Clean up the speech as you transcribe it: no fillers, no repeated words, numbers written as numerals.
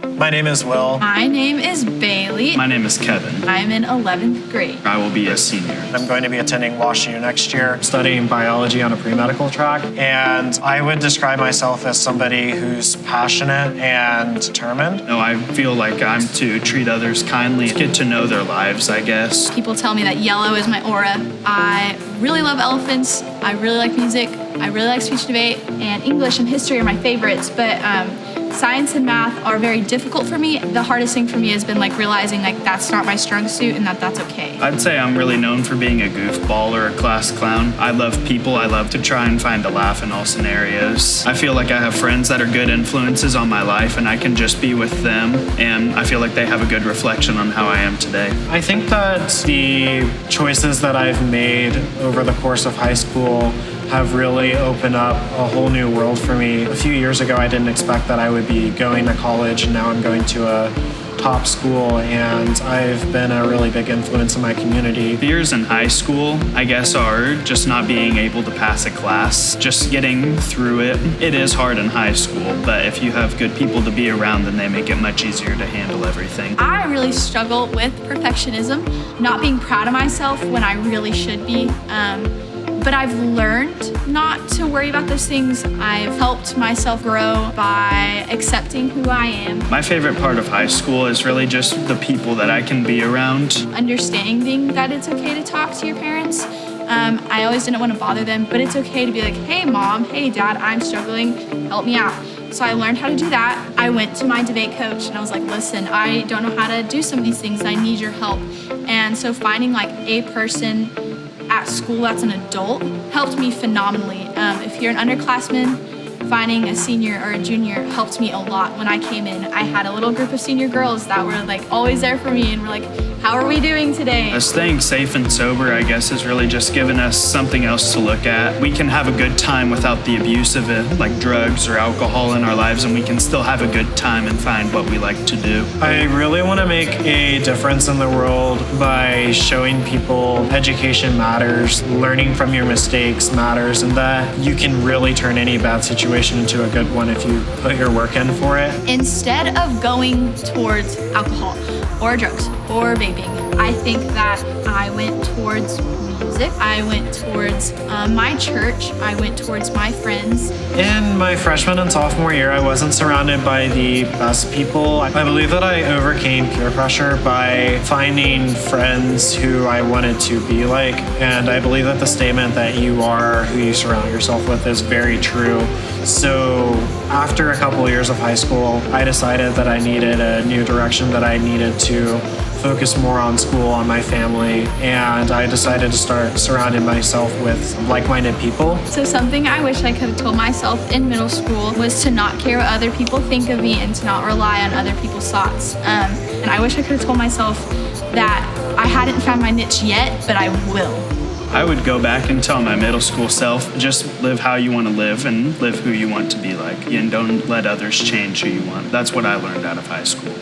My name is Will. My name is Bailey. My name is Kevin. I'm in 11th grade. I will be a senior. I'm going to be attending Wash U next year, studying biology on a pre-medical track. And I would describe myself as somebody who's passionate and determined. No, I feel like I'm to treat others kindly, get to know their lives, I guess. People tell me that yellow is my aura. I really love elephants. I really like music. I really like speech debate, and English and history are my favorites, but science and math are very difficult for me. The hardest thing for me has been realizing that's not my strong suit and that's okay. I'd say I'm really known for being a goofball or a class clown. I love people. I love to try and find a laugh in all scenarios. I feel like I have friends that are good influences on my life, and I can just be with them, and I feel like they have a good reflection on how I am today. I think that the choices that I've made over the course of high school have really opened up a whole new world for me. A few years ago, I didn't expect that I would be going to college, and now I'm going to a top school, and I've been a really big influence in my community. Fears in high school, I guess, are just not being able to pass a class, just getting through it. It is hard in high school, but if you have good people to be around, then they make it much easier to handle everything. I really struggle with perfectionism, not being proud of myself when I really should be. But I've learned not to worry about those things. I've helped myself grow by accepting who I am. My favorite part of high school is really just the people that I can be around. Understanding that it's okay to talk to your parents. I always didn't want to bother them, but it's okay to be like, hey mom, hey dad, I'm struggling, help me out. So I learned how to do that. I went to my debate coach and I was like, listen, I don't know how to do some of these things. I need your help. And so finding a person at school that's an adult helped me phenomenally. If you're an underclassman, finding a senior or a junior helped me a lot. When I came in, I had a little group of senior girls that were always there for me and were like, how are we doing today? Staying safe and sober, I guess, has really just given us something else to look at. We can have a good time without the abuse of it, like drugs or alcohol in our lives, and we can still have a good time and find what we like to do. I really want to make a difference in the world by showing people education matters, learning from your mistakes matters, and that you can really turn any bad situation into a good one if you put your work in for it. Instead of going towards alcohol or drugs or vaping, I think that I went towards music. I went towards my church. I went towards my friends. In my freshman and sophomore year, I wasn't surrounded by the best people. I believe that I overcame peer pressure by finding friends who I wanted to be like. And I believe that the statement that you are who you surround yourself with is very true. So after a couple years of high school, I decided that I needed a new direction, that I needed to focus more on school, on my family, and I decided to start surrounding myself with like-minded people. So something I wish I could have told myself in middle school was to not care what other people think of me and to not rely on other people's thoughts. And I wish I could have told myself that I hadn't found my niche yet, but I will. I would go back and tell my middle school self, just live how you want to live and live who you want to be like, and don't let others change who you want. That's what I learned out of high school.